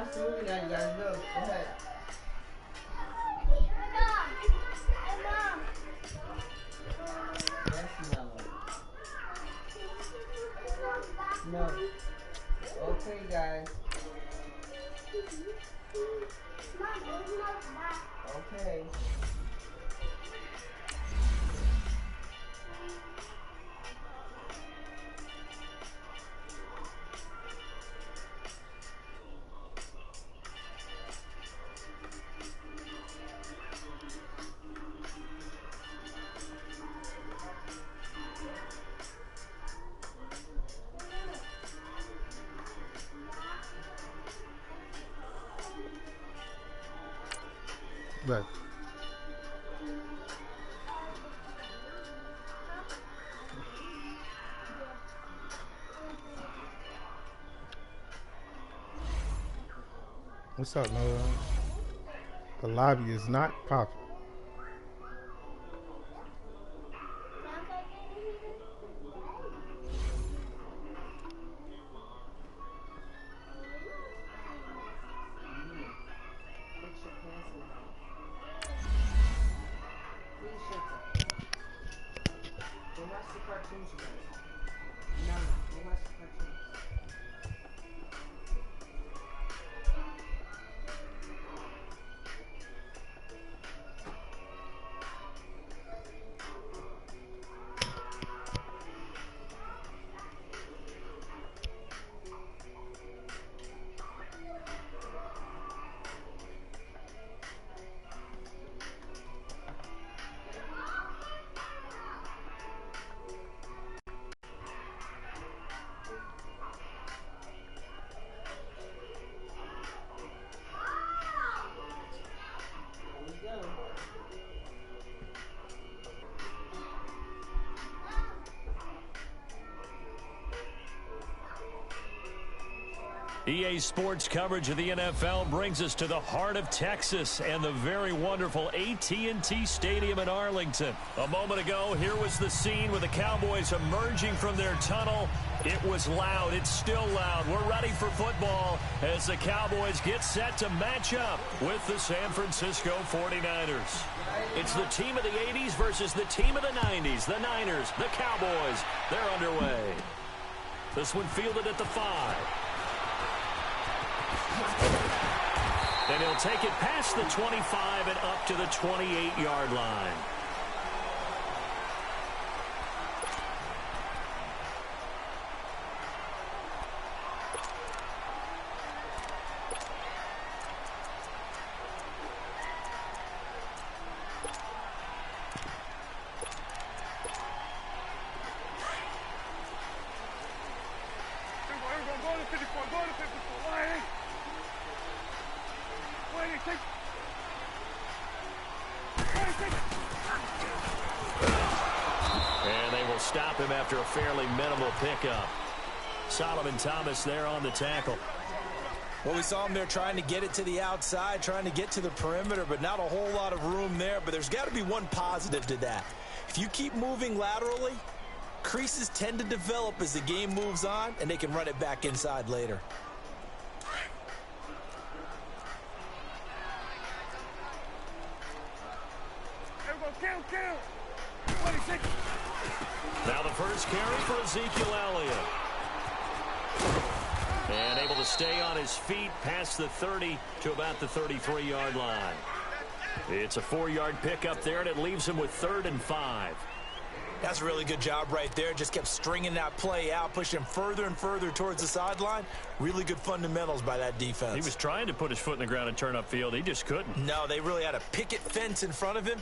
watch the movie now, you guys know. Go ahead. Yes, no. No. Okay, guys. Okay. Right. What's up, Noah? The lobby is not popping. EA Sports coverage of the NFL brings us to the heart of Texas and the very wonderful AT&T Stadium in Arlington. A moment ago, here was the scene with the Cowboys emerging from their tunnel. It was loud. It's still loud. We're ready for football as the Cowboys get set to match up with the San Francisco 49ers. It's the team of the 80s versus the team of the 90s. The Niners, the Cowboys, they're underway. This one fielded at the 5. And he'll take it past the 25 and up to the 28-yard line. Stop him after a fairly minimal pickup. Solomon Thomas there on the tackle. Well, we saw him there trying to get it to the outside, trying to get to the perimeter, but not a whole lot of room there. But there's got to be one positive to that. If you keep moving laterally, creases tend to develop as the game moves on, and they can run it back inside later. Now the first carry for Ezekiel Elliott. And able to stay on his feet past the 30 to about the 33-yard line. It's a 4-yard pickup there, and it leaves him with 3rd and 5. That's a really good job right there. Just kept stringing that play out, pushing him further and further towards the sideline. Really good fundamentals by that defense. He was trying to put his foot in the ground and turn upfield. He just couldn't. No, they really had a picket fence in front of him.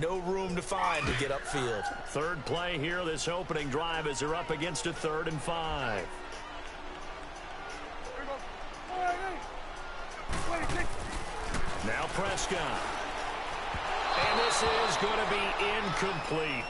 No room to find to get upfield. Third play here, this opening drive, as they're up against a 3rd and 5. Now Prescott. And this is going to be incomplete.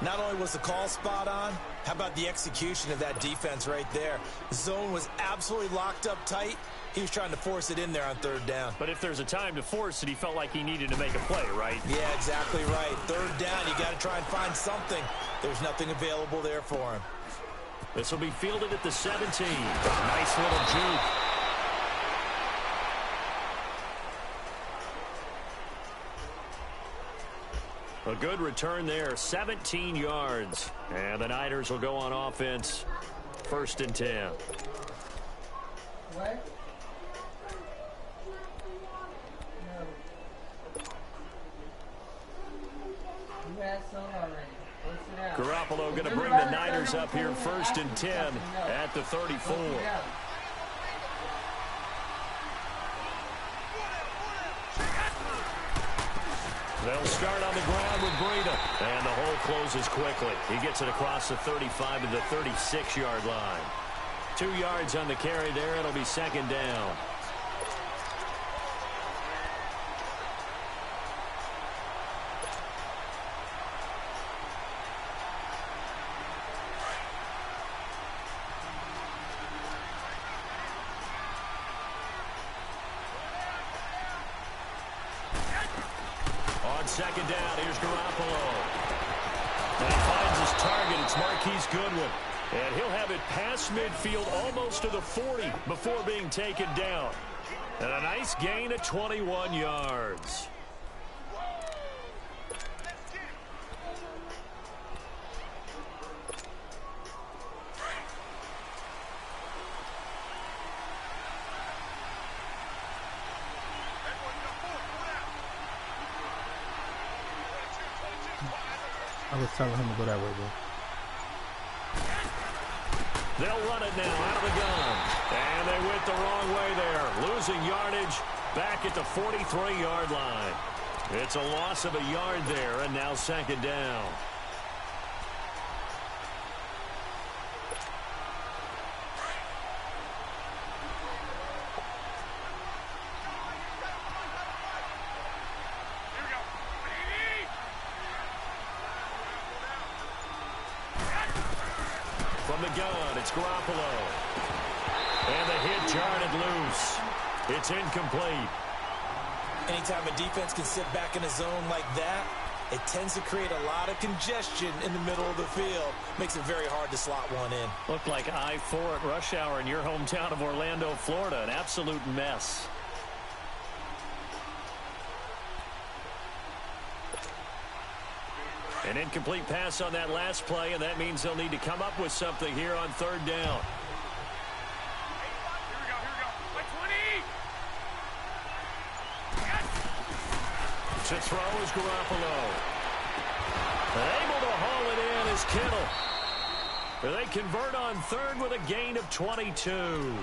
Not only was the call spot on, how about the execution of that defense right there? The zone was absolutely locked up tight. He was trying to force it in there on 3rd down. But if there's a time to force it, he felt like he needed to make a play, right? Yeah, exactly right. 3rd down, you got to try and find something. There's nothing available there for him. This will be fielded at the 17. Nice little juke. A good return there, 17 yards. And the Niners will go on offense, 1st and 10. What? No. You had some already. What's it out? Garoppolo going to bring the Niners up here, 1st and 10 at the 34. They'll start on the ground with Breida. And the hole closes quickly. He gets it across the 35 to the 36-yard line. 2 yards on the carry there. It'll be 2nd down. On 2nd down, here's Garoppolo. And he finds his target. It's Marquise Goodwin. And he'll have it past midfield almost to the 40 before being taken down. And a nice gain of 21 yards. I was telling him to go that way, bro. They'll run it now out of the gun. And they went the wrong way there. Losing yardage back at the 43-yard line. It's a loss of a yard there, and now 2nd down. From the gun, it's Garoppolo. And the hit jarred loose. It's incomplete. Anytime a defense can sit back in a zone like that, it tends to create a lot of congestion in the middle of the field. Makes it very hard to slot one in. Looked like I-4 at rush hour in your hometown of Orlando, Florida. An absolute mess. An incomplete pass on that last play, and that means they'll need to come up with something here on 3rd down. To throw is Garoppolo. And able to haul it in is Kittle. They convert on 3rd with a gain of 22.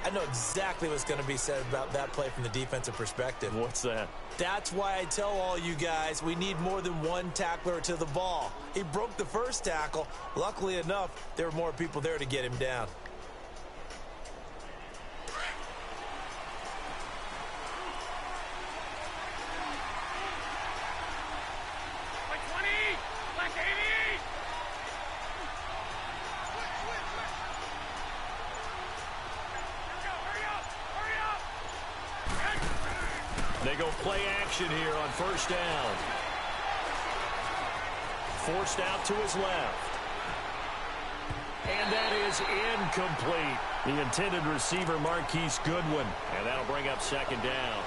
I know exactly what's going to be said about that play from the defensive perspective. What's that? That's why I tell all you guys we need more than one tackler to the ball. He broke the first tackle. Luckily enough, there were more people there to get him down. They go play action here on 1st down. Forced out to his left. And that is incomplete. The intended receiver, Marquise Goodwin. And that'll bring up 2nd down.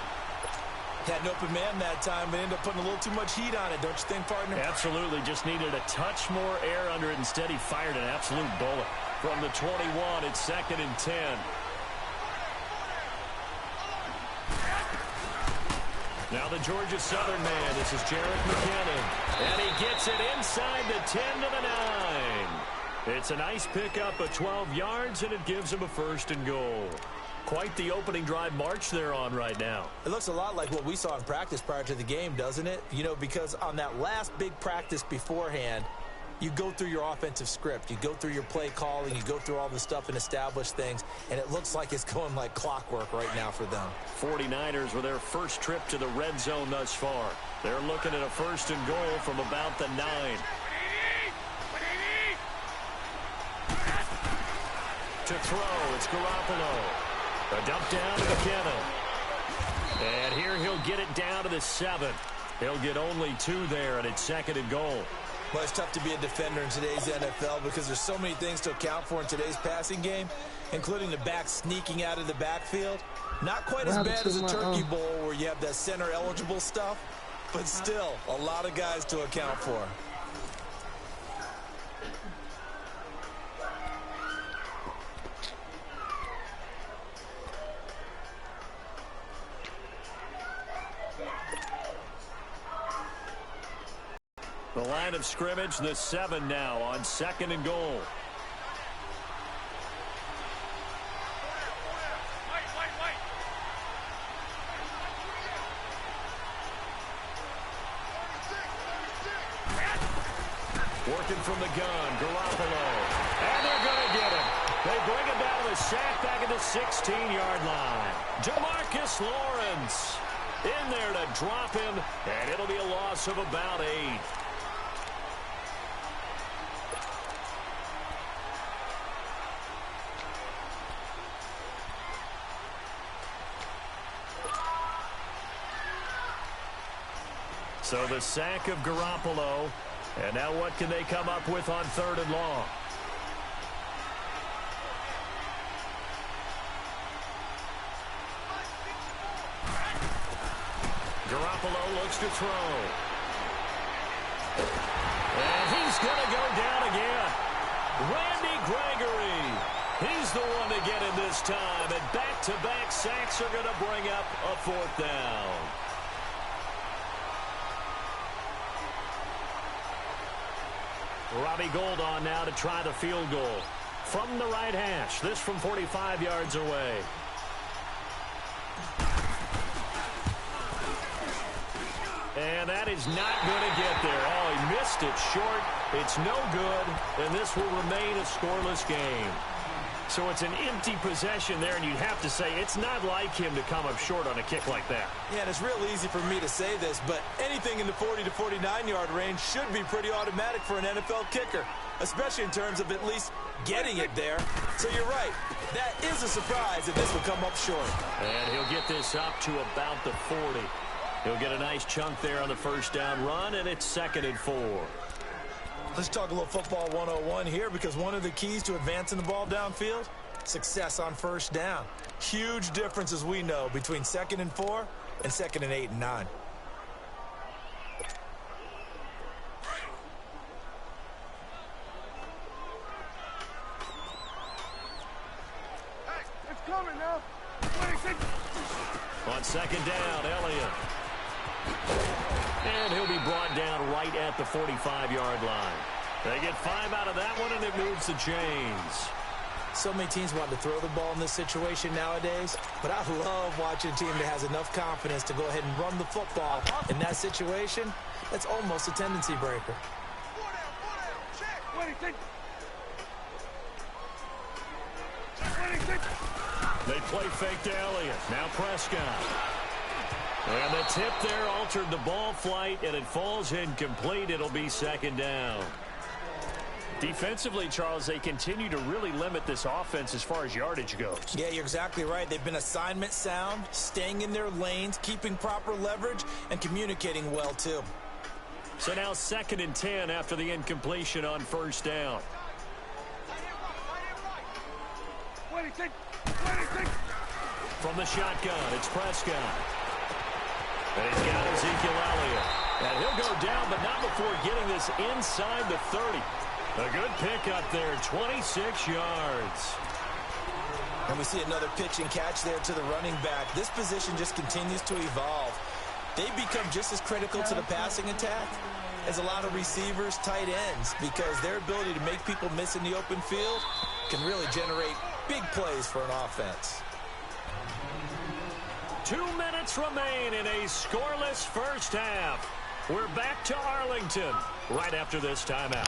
Had an open man that time, but ended up putting a little too much heat on it, don't you think, partner? Absolutely. Just needed a touch more air under it. Instead, he fired an absolute bullet. From the 21, it's 2nd and 10. Now the Georgia Southern man. This is Jarek McKinnon. And he gets it inside the 10 to the 9. It's a nice pickup of 12 yards, and it gives him a 1st and goal. Quite the opening drive march they're on right now. It looks a lot like what we saw in practice prior to the game, doesn't it? You know, because on that last big practice beforehand, you go through your offensive script. You go through your play calling. You go through all the stuff and establish things. And it looks like it's going like clockwork right now for them. 49ers with their first trip to the red zone thus far. They're looking at a 1st and goal from about the 9. To throw, it's Garoppolo. A dump down to McKinnon. And here he'll get it down to the 7. He'll get only 2 there, and it's 2nd and goal. Well, it's tough to be a defender in today's NFL because there's so many things to account for in today's passing game, including the back sneaking out of the backfield. Not quite as bad as a turkey bowl where you have that center-eligible stuff, but still a lot of guys to account for. The line of scrimmage, the 7 now on 2nd and goal. Working from the gun, Garoppolo. And they're going to get him. They bring him down to the sack back at the 16-yard line. Demarcus Lawrence in there to drop him, and it'll be a loss of about 8. So the sack of Garoppolo. And now what can they come up with on 3rd and long? Garoppolo looks to throw. And he's going to go down again. Randy Gregory. He's the one to get him this time. And back-to-back sacks are going to bring up a 4th down. Robbie Gould on now to try the field goal. From the right hash. This from 45 yards away. And that is not going to get there. Oh, he missed it short. It's no good. And this will remain a scoreless game. So it's an empty possession there, and you'd have to say it's not like him to come up short on a kick like that. Yeah, and it's real easy for me to say this, but anything in the 40 to 49-yard range should be pretty automatic for an NFL kicker, especially in terms of at least getting it there. So you're right. That is a surprise if this will come up short. And he'll get this up to about the 40. He'll get a nice chunk there on the 1st down run, and it's 2nd and 4. Let's talk a little football 101 here, because one of the keys to advancing the ball downfield, success on 1st down. Huge difference, as we know, between 2nd and 4 and 2nd and 8 and 9. Hey, it's coming now. On 2nd down, Elliott. And he'll be brought down right at the 45-yard line. They get 5 out of that one, and it moves the chains. So many teams want to throw the ball in this situation nowadays, but I love watching a team that has enough confidence to go ahead and run the football. In that situation, that's almost a tendency breaker. They play fake to Elliott. Now Prescott. And the tip there altered the ball flight, and it falls incomplete. It'll be 2nd down. Defensively, Charles, they continue to really limit this offense as far as yardage goes. Yeah, you're exactly right. They've been assignment sound, staying in their lanes, keeping proper leverage, and communicating well, too. So now 2nd and 10 after the incompletion on 1st down. From the shotgun, it's Prescott. And he's got Ezekiel Elliott. And he'll go down, but not before getting this inside the 30. A good pickup there, 26 yards. And we see another pitch and catch there to the running back. This position just continues to evolve. They become just as critical to the passing attack as a lot of receivers, tight ends, because their ability to make people miss in the open field can really generate big plays for an offense. 2 minutes remain in a scoreless 1st half. We're back to Arlington right after this timeout.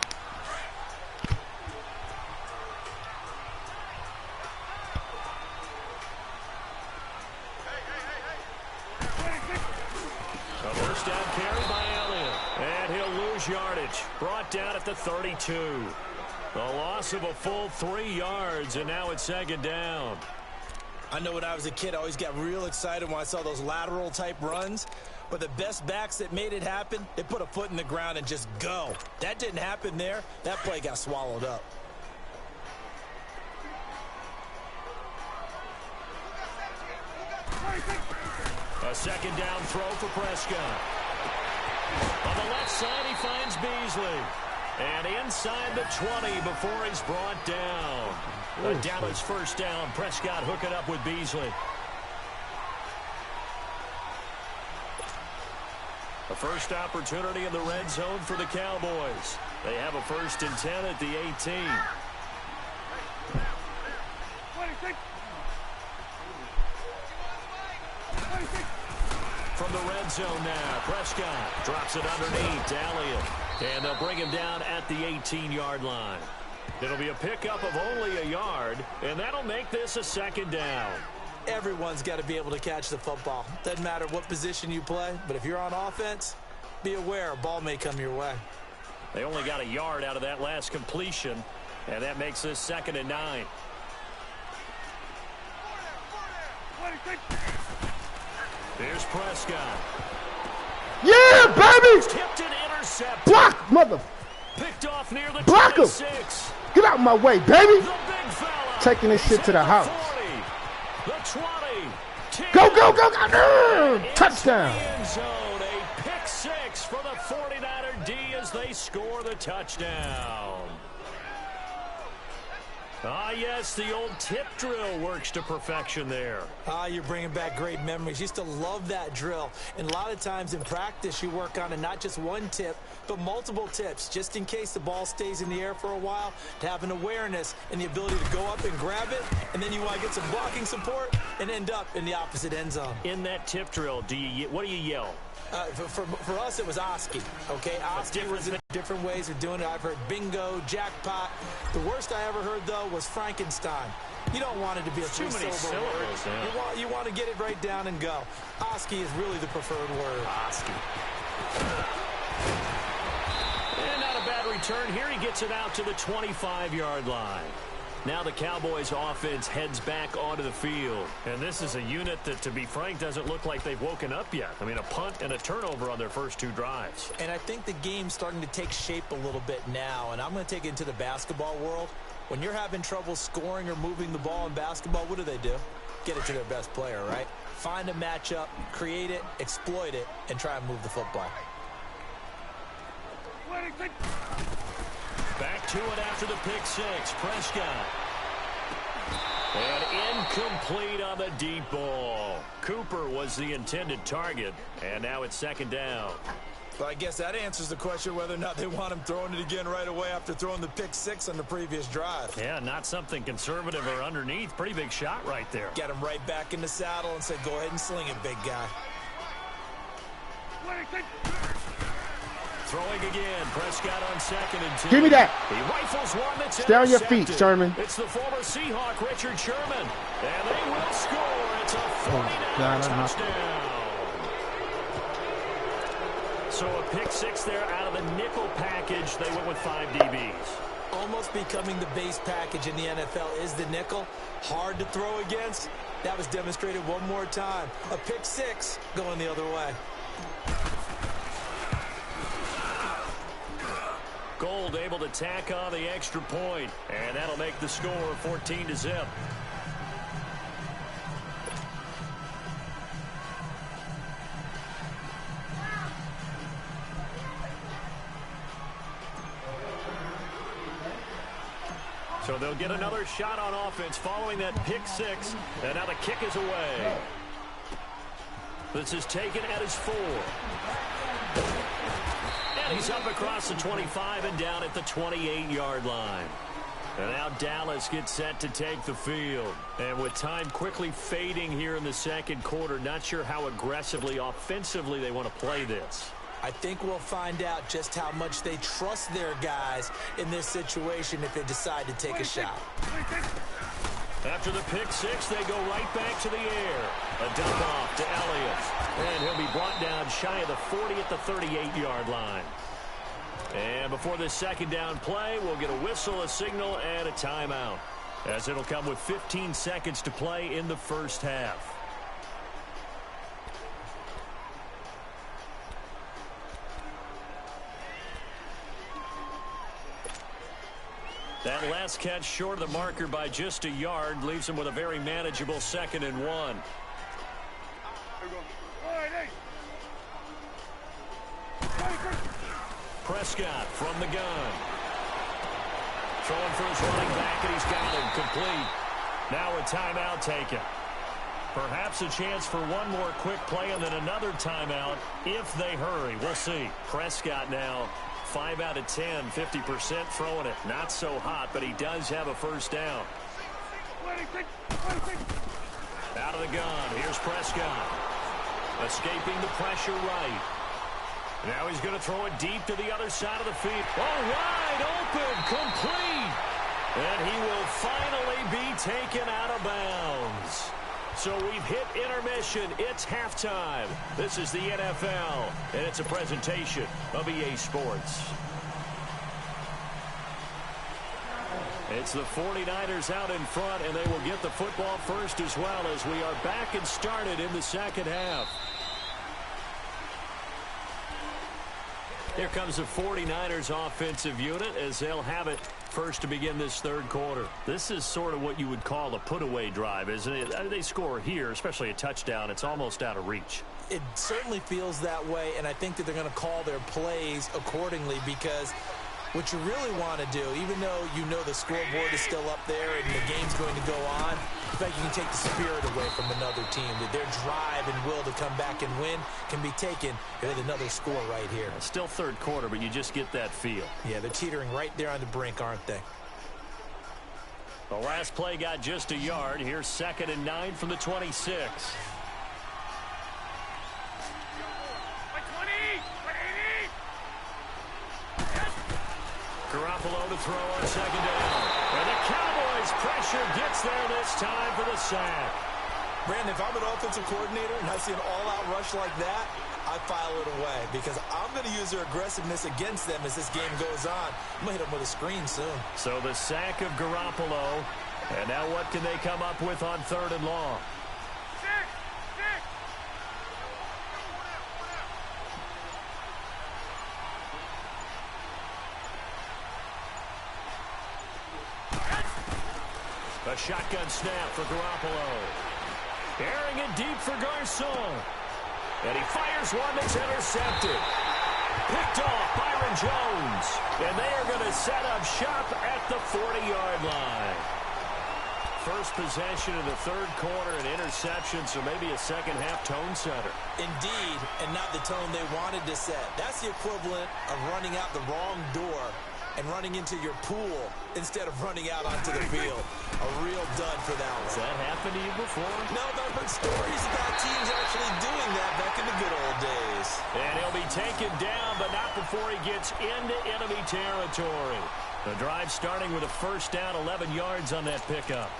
A 1st down carry by Elliott. And he'll lose yardage. Brought down at the 32. A loss of a full 3 yards, and now it's 2nd down. I know when I was a kid, I always got real excited when I saw those lateral-type runs. But the best backs that made it happen, they put a foot in the ground and just go. That didn't happen there. That play got swallowed up. A 2nd down throw for Prescott. On the left side, he finds Beasley. And inside the 20 before he's brought down. A Dallas first down. Prescott hooking up with Beasley. A first opportunity in the red zone for the Cowboys. They have a 1st and 10 at the 18. 26. From the red zone now, Prescott drops it underneath to Elliott. And they'll bring him down at the 18-yard line. It'll be a pickup of only a yard, and that'll make this a 2nd down. Everyone's got to be able to catch the football. Doesn't matter what position you play, but if you're on offense, be aware a ball may come your way. They only got a yard out of that last completion, and that makes this 2nd and 9. 26. Here's Prescott. Yeah, baby! Tipped and intercepted. Block, mother. Picked off near the Block him. 26. Get out of my way, baby. The big fella. Taking this shit to the house. 40, the 20. 10, Go, go, go, go. Touchdown. the end zone. A pick 6 for the 49er D as they score the touchdown. Ah, yes, the old tip drill works to perfection there. You're bringing back great memories. Used to love that drill. And a lot of times in practice, you work on it, not just one tip, but multiple tips, just in case the ball stays in the air for a while, to have an awareness and the ability to go up and grab it, and then you want to get some blocking support and end up in the opposite end zone. In that tip drill, what do you yell? For us, it was Oski, okay? Oski was in different ways of doing it. I've heard bingo, jackpot. The worst I ever heard, though, was Frankenstein. You don't want it to be a three-syllable word. Yeah. You want to get it right down and go. Oski is really the preferred word. Oski. And not a bad return here. He gets it out to the 25-yard line. Now the Cowboys offense heads back onto the field. And this is a unit that, to be frank, doesn't look like they've woken up yet. I mean, a punt and a turnover on their first 2 drives. And I think the game's starting to take shape a little bit now. And I'm going to take it into the basketball world. When you're having trouble scoring or moving the ball in basketball, what do? Get it to their best player, right? Find a matchup, create it, exploit it, and try and move the football. 26. Back to it after the pick 6. Prescott. And incomplete on the deep ball. Cooper was the intended target, and now it's 2nd down. Well, I guess that answers the question whether or not they want him throwing it again right away after throwing the pick 6 on the previous drive. Yeah, not something conservative or underneath. Pretty big shot right there. Get him right back in the saddle and say, go ahead and sling it, big guy. 26. Throwing again. Prescott on 2nd and 2. Give me that. He rifles one that's Stay on your feet, intercepted. Sherman. It's the former Seahawk, Richard Sherman. And they will score. It's a 49 touchdown. So a pick 6 there out of the nickel package. They went with 5 DBs. Almost becoming the base package in the NFL is the nickel. Hard to throw against. That was demonstrated one more time. A pick 6 going the other way. Gold able to tack on the extra point, and that'll make the score 14-0. So they'll get another shot on offense following that pick 6, and now the kick is away. This is taken at his 4. And he's up across the 25 and down at the 28-yard line. And now Dallas gets set to take the field. And with time quickly fading here in the 2nd quarter, not sure how aggressively, offensively they want to play this. I think we'll find out just how much they trust their guys in this situation if they decide to take a shot. After the pick 6, they go right back to the air. A dump off to Elliott. And he'll be brought down shy of the 40 at the 38-yard line. And before this 2nd down play, we'll get a whistle, a signal, and a timeout, as it'll come with 15 seconds to play in the first half. That last catch short of the marker by just a yard leaves him with a very manageable 2nd and 1. All right, hey. Prescott from the gun. Throwing for his running back, and he's got him complete. Now a timeout taken. Perhaps a chance for one more quick play and then another timeout if they hurry. We'll see. Prescott now 5 out of 10, 50% throwing it. Not so hot, but he does have a first down. Out of the gun. Here's Prescott. Escaping the pressure right. Now he's going to throw it deep to the other side of the field. Oh, wide open, complete. And he will finally be taken out of bounds. So we've hit intermission. It's halftime. This is the NFL, and it's a presentation of EA Sports. It's the 49ers out in front, and they will get the football first as well as we are back and started in the second half. Here comes the 49ers offensive unit as they'll have it first to begin this third quarter. This is sort of what you would call a put-away drive, isn't it? They score here, especially a touchdown. It's almost out of reach. It certainly feels that way, and I think that they're going to call their plays accordingly because what you really want to do, even though you know the scoreboard is still up there and the game's going to go on, in fact, you can take the spirit away from another team. That their drive and will to come back and win can be taken with another score right here. It's still third quarter, but you just get that feel. Yeah, they're teetering right there on the brink, aren't they? The last play got just a yard. Here's 2nd and 9 from the 26. Garoppolo to throw on 2nd down. And the Cowboys pressure gets there this time for the sack. Brandon, if I'm an offensive coordinator and I see an all-out rush like that, I file it away because I'm going to use their aggressiveness against them as this game goes on. I'm going to hit them with a screen soon. So the sack of Garoppolo. And now what can they come up with on 3rd and long? A shotgun snap for Garoppolo. Airing it deep for Garcon. And he fires one that's intercepted. Picked off Byron Jones. And they are going to set up shop at the 40-yard line. First possession in the third quarter, an interception, so maybe a second-half tone setter. Indeed, and not the tone they wanted to set. That's the equivalent of running out the wrong door and running into your pool instead of running out onto the field. A real dud for that one. Has that happened to you before? No, but I've heard stories about teams actually doing that back in the good old days. And he'll be taken down, but not before he gets into enemy territory. The drive starting with a first down, 11 yards on that pickup.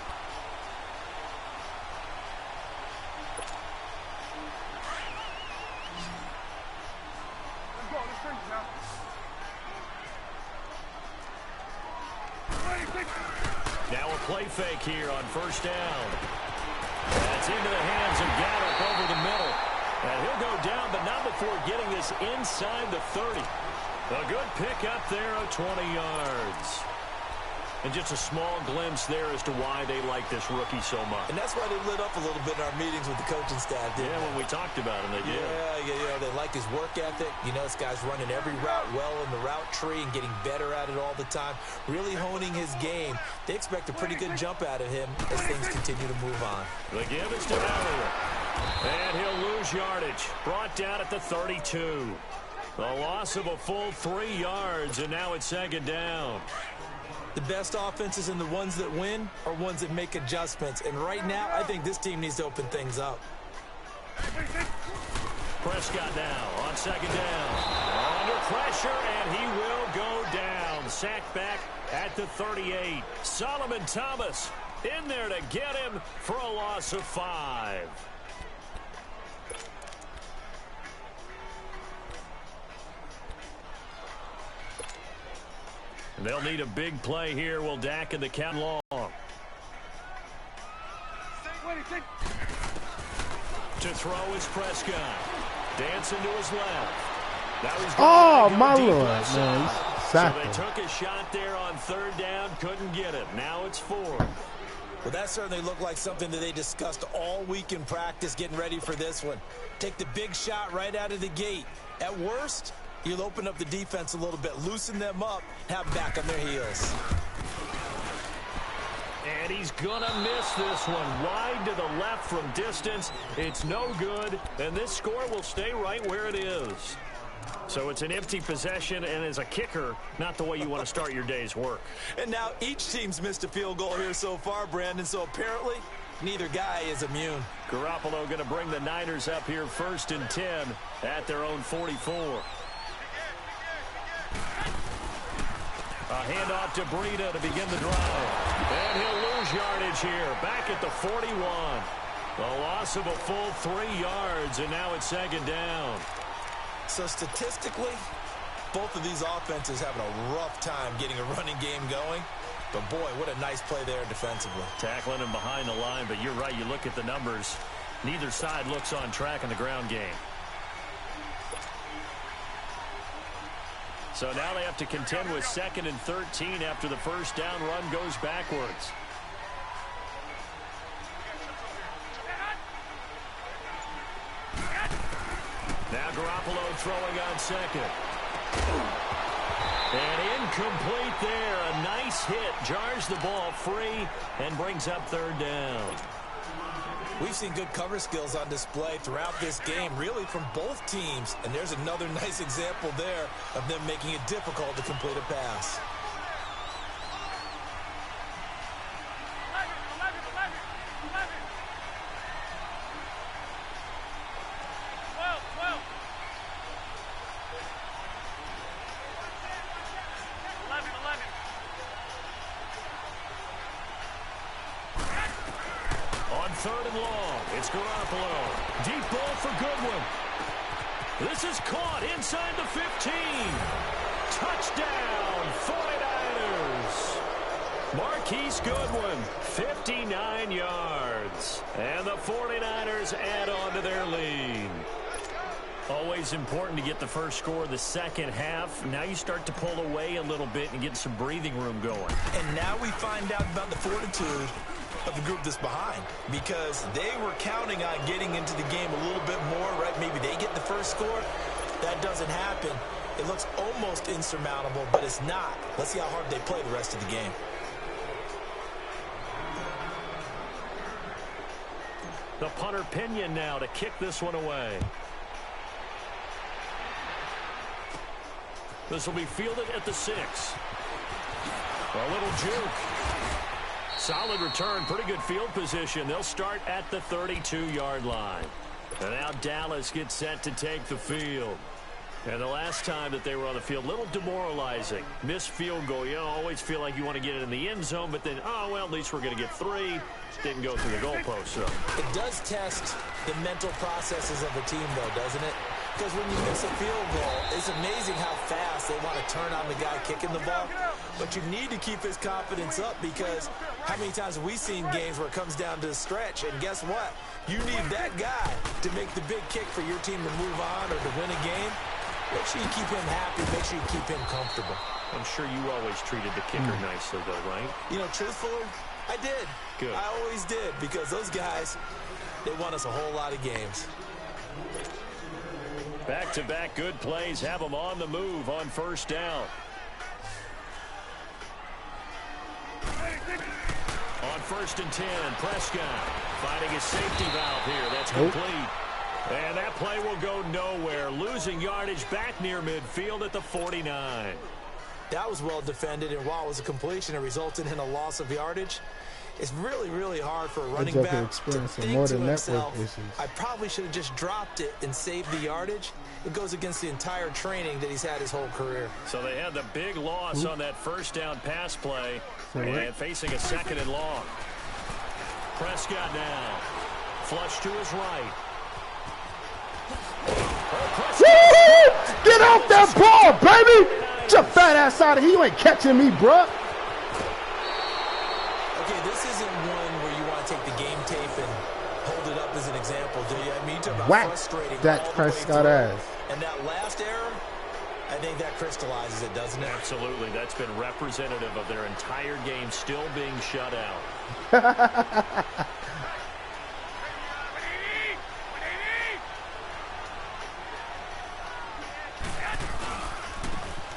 Now a play fake here on first down. That's into the hands of Gallup over the middle. And he'll go down, but not before getting this inside the 30. A good pickup there of 20 yards. And just a small glimpse there as to why they like this rookie so much. And that's why they lit up a little bit in our meetings with the coaching staff. Yeah, when we talked about him, they did. Yeah, they like his work ethic. You know, this guy's running every route well in the route tree and getting better at it all the time. Really honing his game. They expect a pretty good jump out of him as things continue to move on. The give is to Elliott. And he'll lose yardage. Brought down at the 32. The loss of a full 3 yards, and now it's 2nd down. The best offenses and the ones that win are ones that make adjustments. And right now, I think this team needs to open things up. Prescott now on 2nd down. Under pressure, and he will go down. Sacked back at the 38. Solomon Thomas in there to get him for a loss of 5. They'll need a big play here. Will Dak in the count long. To throw is Prescott. Dancing to his left. Now he's oh, my deep Lord, left man. side. So they took a shot there on 3rd down. Couldn't get it. Now it's 4th. Well, that certainly looked like something that they discussed all week in practice getting ready for this one. Take the big shot right out of the gate. At worst, You'll open up the defense a little bit, loosen them up, have them back on their heels. And he's going to miss this one. Wide to the left from distance. It's no good, and this score will stay right where it is. So it's an empty possession, and as a kicker, not the way you want to start your day's work. And now each team's missed a field goal here so far, Brandon, so apparently neither guy is immune. Garoppolo going to bring the Niners up here 1st and 10 at their own 44. A handoff to Breida to begin the drive. And he'll lose yardage here. Back at the 41. A loss of a full 3 yards, and now it's 2nd down. So statistically, both of these offenses having a rough time getting a running game going. But boy, what a nice play there defensively. Tackling him behind the line, but you're right. You look at the numbers. Neither side looks on track in the ground game. So now they have to contend with 2nd and 13 after the first down run goes backwards. Now Garoppolo throwing on 2nd. And incomplete there. A nice hit. Jars the ball free and brings up 3rd down. We've seen good cover skills on display throughout this game, really from both teams. And there's another nice example there of them making it difficult to complete a pass. On 3rd and long, it's Garoppolo. Deep ball for Goodwin. This is caught inside the 15. Touchdown, 49ers. Marquise Goodwin, 59 yards. And the 49ers add on to their lead. Always important to get the first score of the second half. Now you start to pull away a little bit and get some breathing room going. And now we find out about the fortitude of the group that's behind, because they were counting on getting into the game a little bit more, right? Maybe they get the first score. That doesn't happen. It looks almost insurmountable, but it's not. Let's see how hard they play the rest of the game. The punter Pinion now to kick this one away. This will be fielded at the 6. A little juke. Solid return, pretty good field position. They'll start at the 32-yard line. And now Dallas gets set to take the field. And the last time that they were on the field, a little demoralizing. Missed field goal. You always feel like you want to get it in the end zone, but then, oh, well, at least we're going to get 3. Didn't go through the goalpost, so. It does test the mental processes of a team, though, doesn't it? Because when you miss a field goal, it's amazing how fast they want to turn on the guy kicking the ball. But you need to keep his confidence up, because how many times have we seen games where it comes down to a stretch, and guess what? You need that guy to make the big kick for your team to move on or to win a game. Make sure you keep him happy. Make sure you keep him comfortable. I'm sure you always treated the kicker nicely, though, right? You know, truthfully, I did. Good. I always did, because those guys, they won us a whole lot of games. Back-to-back good plays have them on the move on first down. On 1st and 10, Prescott finding his safety valve here. That's complete. And that play will go nowhere. Losing yardage back near midfield at the 49. That was well defended, and while it was a completion, it resulted in a loss of yardage. It's really, really hard for a running back to think to himself, I probably should have just dropped it and saved the yardage. It goes against the entire training that he's had his whole career. So they had the big loss on that first down pass play, and facing a 2nd and long. Prescott now. Flush to his right. Get off that ball, baby! Get your fat ass out of here. You ain't catching me, bruh. Okay, this isn't one where you want to take the game tape and hold it up as an example, do you? I mean, you talk about frustrating that Prescott ass. And that last error, I think that crystallizes it, doesn't it? Absolutely. That's been representative of their entire game still being shut out.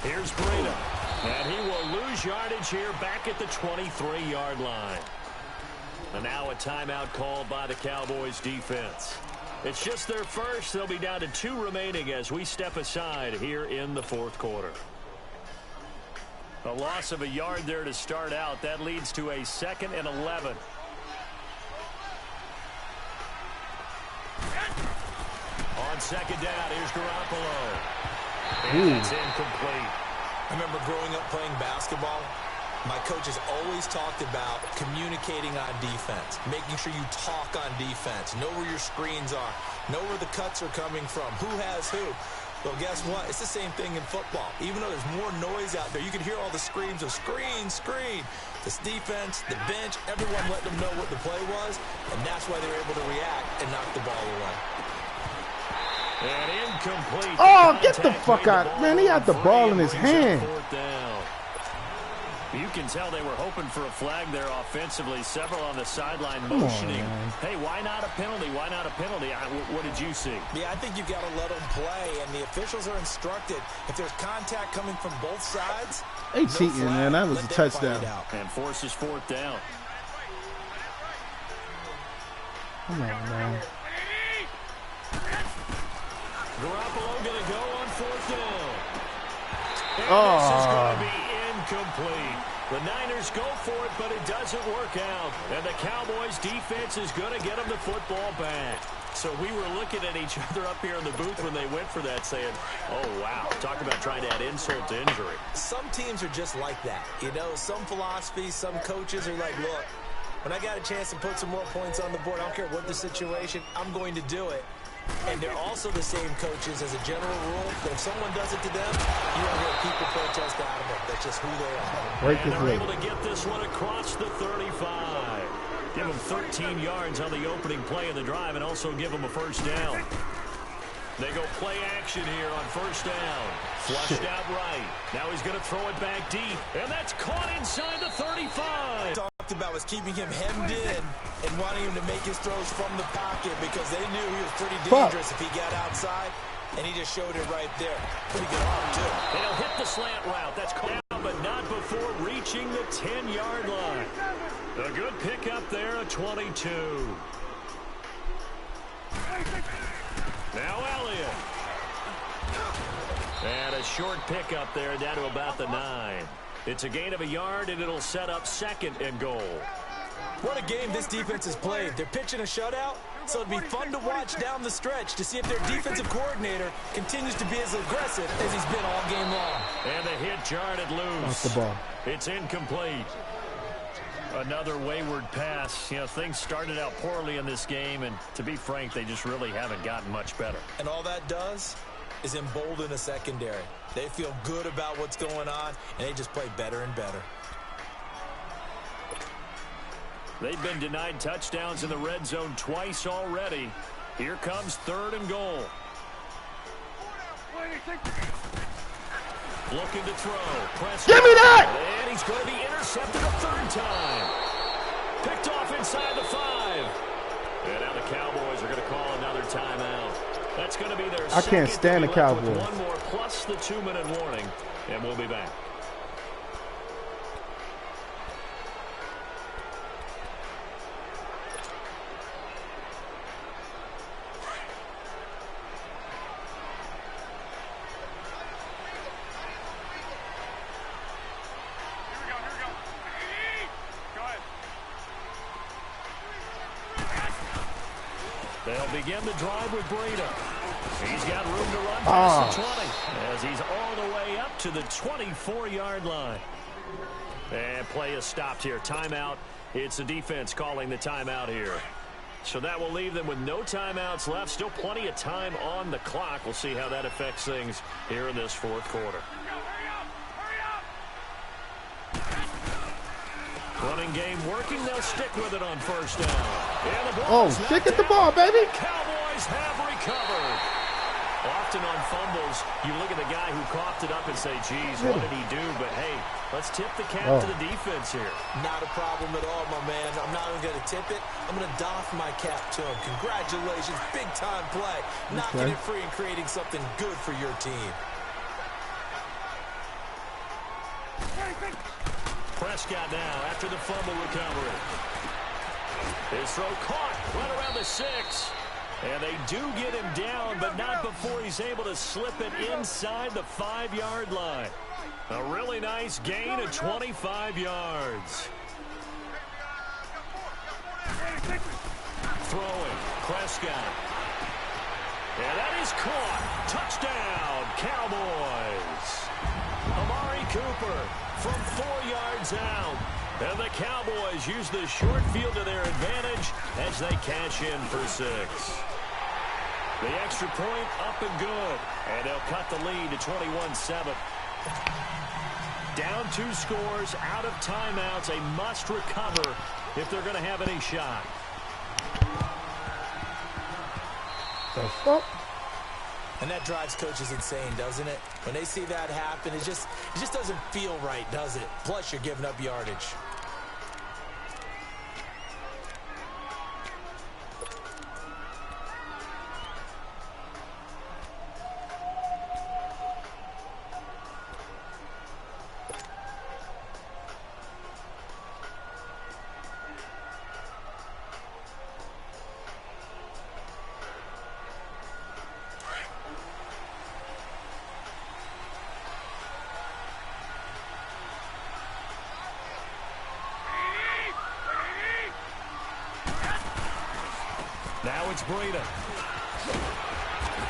Here's Breida. And he will lose yardage here back at the 23-yard line. And now a timeout called by the Cowboys defense. It's just their first. They'll be down to 2 remaining as we step aside here in the fourth quarter. A loss of a yard there to start out. That leads to a 2nd and 11. On second down, here's Garoppolo. And it's incomplete. I remember growing up playing basketball. My coaches always talked about communicating on defense, making sure you talk on defense, know where your screens are, know where the cuts are coming from, who has who. Well, guess what? It's the same thing in football. Even though there's more noise out there, you can hear all the screams of screen, screen. This defense, the bench, everyone let them know what the play was, and that's why they were able to react and knock the ball away. And incomplete. Oh, get the fuck out. Man, he had the ball in his hand. You can tell they were hoping for a flag there offensively. Several on the sideline motioning. Hey, why not a penalty? Why not a penalty? What did you see? Yeah, I think you've got to let them play, and the officials are instructed. If there's contact coming from both sides, they cheating, man. That was a touchdown. And forces 4th down. Come on, man. Garoppolo going to go on 4th down. And this is going to be incomplete. The Niners go for it, but it doesn't work out. And the Cowboys defense is going to get them the football back. So we were looking at each other up here in the booth when they went for that saying, oh, wow, talk about trying to add insult to injury. Some teams are just like that. You know, some philosophies, some coaches are like, look, when I got a chance to put some more points on the board, I don't care what the situation, I'm going to do it. And they're also the same coaches as a general rule, but if someone does it to them, you don't hear people protest out of it. That's just who they are. And they're able to get this one across the 35. Give them 13 yards on the opening play of the drive and also give them a 1st down. They go play action here on 1st down. Flushed out right. Now he's going to throw it back deep, and that's caught inside the 35. Talked about was keeping him hemmed in and wanting him to make his throws from the pocket because they knew he was pretty dangerous if he got outside, and he just showed it right there. Pretty good arm, too. And he'll hit the slant route. That's caught out, but not before reaching the 10-yard line. A good pickup there, a 22. Now Elliott. And a short pickup there down to about the 9. It's a gain of a yard, and it'll set up 2nd and goal. What a game this defense has played. They're pitching a shutout, so it'd be fun to watch down the stretch to see if their defensive coordinator continues to be as aggressive as he's been all game long. And the hit jarred it loose. Off the ball. It's incomplete. Another wayward pass. You know, things started out poorly in this game, and to be frank, they just really haven't gotten much better. And all that does is embolden a secondary. They feel good about what's going on, and they just play better and better. They've been denied touchdowns in the red zone twice already. Here comes 3rd and goal. Looking to throw. Prescott. Give me that! And he's going to be intercepted a 3rd time. Picked off inside the 5. And now the Cowboys are going to call another timeout. That's going to be their I can't stand the Cowboys. One more plus the 2-minute warning, and we'll be back. They'll begin the drive with Breida. He's got room to run past the 20 as he's all the way up to the 24-yard line. And play is stopped here. Timeout. It's the defense calling the timeout here. So that will leave them with no timeouts left. Still plenty of time on the clock. We'll see how that affects things here in this fourth quarter. Running game working. They'll stick with it on 1st down. And the ball stick at the ball, baby. Cowboys have recovered. Often on fumbles, you look at the guy who coughed it up and say, geez, what did he do? But, hey, let's tip the cap to the defense here. Not a problem at all, my man. I'm not even going to tip it. I'm going to doff my cap to him. Congratulations. Big-time play. Knocking it free and creating something good for your team. Prescott now after the fumble recovery. His throw caught right around the 6. And they do get him down, but not before he's able to slip it inside the 5-yard line. A really nice gain of 25 yards. Throwing, Prescott. And that is caught. Touchdown, Cowboys. Amari Cooper from 4 yards out. And the Cowboys use the short field to their advantage as they cash in for 6. The extra point up and good. And they'll cut the lead to 21-7. Down 2 scores, out of timeouts. A must recover if they're going to have any shot. The fuck? And that drives coaches insane, doesn't it? When they see that happen, it just doesn't feel right, does it? Plus, you're giving up yardage. Now it's Breida.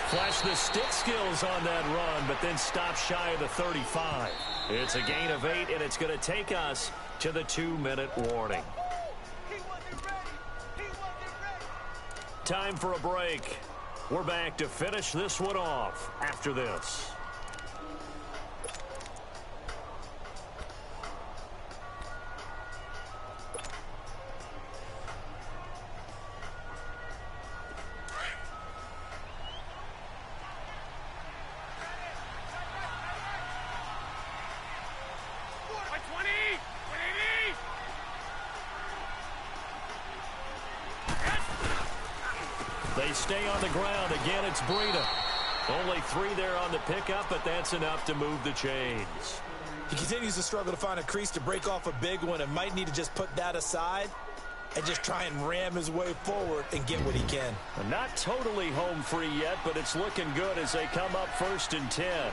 Flash the stick skills on that run, but then stop shy of the 35. It's a gain of 8, and it's going to take us to the 2-minute warning. Time for a break. We're back to finish this one off after this. They stay on the ground. Again, it's Breida. Only 3 there on the pickup, but that's enough to move the chains. He continues to struggle to find a crease to break off a big one and might need to just put that aside and just try and ram his way forward and get what he can. Not totally home free yet, but it's looking good as they come up 1st and 10.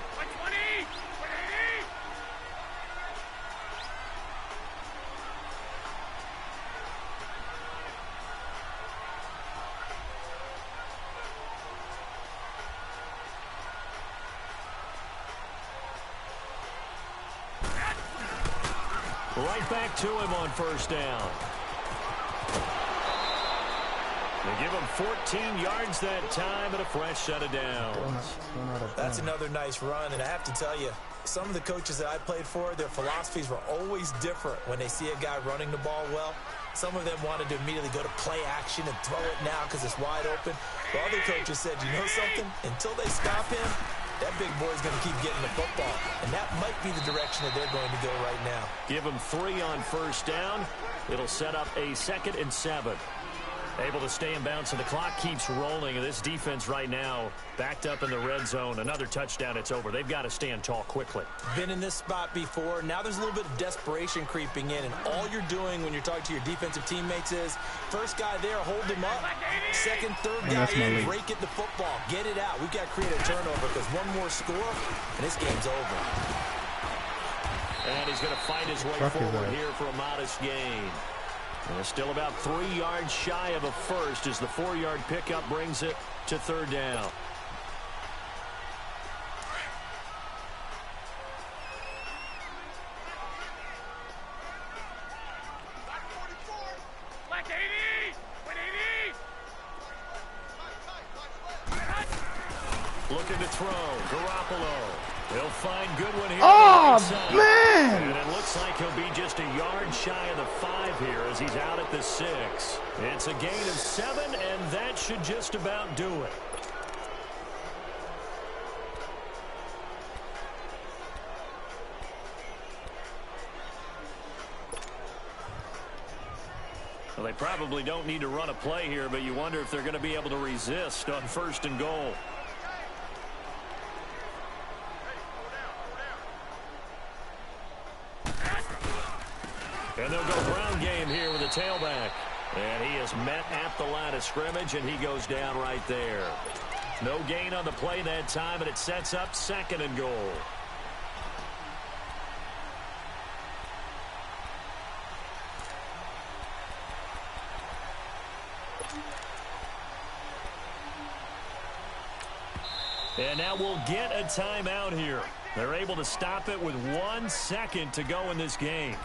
Right back to him on 1st down. They give him 14 yards that time and a fresh set of downs. That's another nice run, and I have to tell you, some of the coaches that I played for, their philosophies were always different when they see a guy running the ball well. Some of them wanted to immediately go to play action and throw it now because it's wide open. But other coaches said, you know something? Until they stop him, that big boy's going to keep getting the football. And that might be the direction that they're going to go right now. Give him 3 on 1st down. It'll set up a 2nd and 7. Able to stay in bounds, and the clock keeps rolling. And this defense right now backed up in the red zone. Another touchdown, it's over. They've got to stand tall quickly. Been in this spot before. Now there's a little bit of desperation creeping in. And all you're doing when you're talking to your defensive teammates is, first guy there, hold him up. Second, third guy in, break it the football. Get it out. We've got to create a turnover because one more score, and this game's over. And he's going to fight his way forward here for a modest gain. And still about 3 yards shy of a first as the 4-yard pickup brings it to 3rd down. Looking to throw. Garoppolo. He'll find Goodwin here. Oh, man! And it looks like he'll be just a yard shy of the 5 here as he's out at the 6. It's a gain of 7, and that should just about do it. Well, they probably don't need to run a play here, but you wonder if they're going to be able to resist on 1st and goal. And they'll go ground game here with a tailback. And he is met at the line of scrimmage, and he goes down right there. No gain on the play that time, and it sets up 2nd and goal. And now we'll get a timeout here. They're able to stop it with 1 second to go in this game.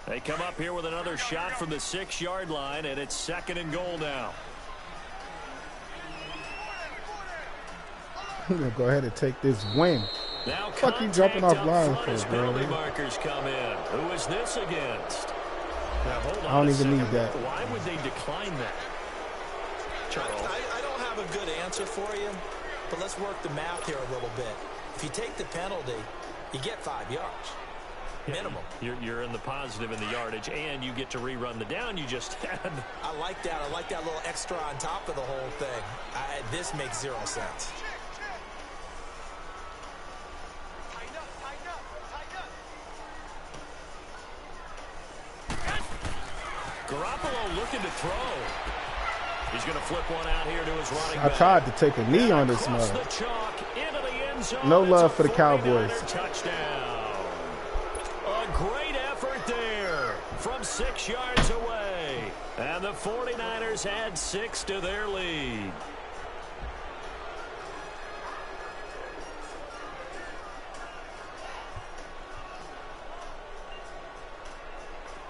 They come up here with another shot from the 6-yard line, and it's 2nd and goal now. I'm going to go ahead and take this win. Now fuck you jumping off lines for, bro? penalty markers come in. Who is this against? Now, hold on I don't even second. need that. Why would they decline that? I don't have a good answer for you, but let's work the math here a little bit. If you take the penalty, you get 5 yards. Minimum. You're in the positive in the yardage, and you get to rerun the down you just had. I like that. I like that little extra on top of the whole thing. This makes 0 sense. Garoppolo looking to throw. He's going to flip one out here to his running I back. tried to take a knee on this mother. No love for the Cowboys. Touchdown. A great effort there from 6 yards away. And the 49ers add 6 to their lead.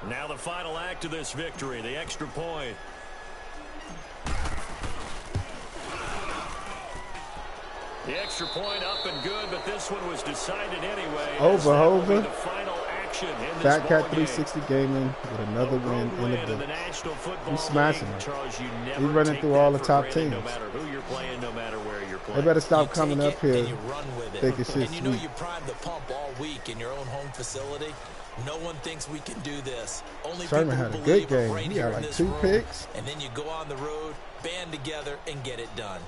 Now the final act of this victory, the extra point. The extra point up and good, but this one was decided anyway. Over. The final action in this Fat Cat ball game. 360 Gaming with another win in the books. He's smashing it. He's running through all the top teams. No matter who you're playing, no matter where you're playing. They better stop coming up here and you run with it. thinking shit's And you know sweet. you primed the pump all week in your own home facility. No one thinks we can do this. Only Sherman people had a who good believe it game. right He here got in like this 2 room. picks. And then you go on the road, band together, and get it done.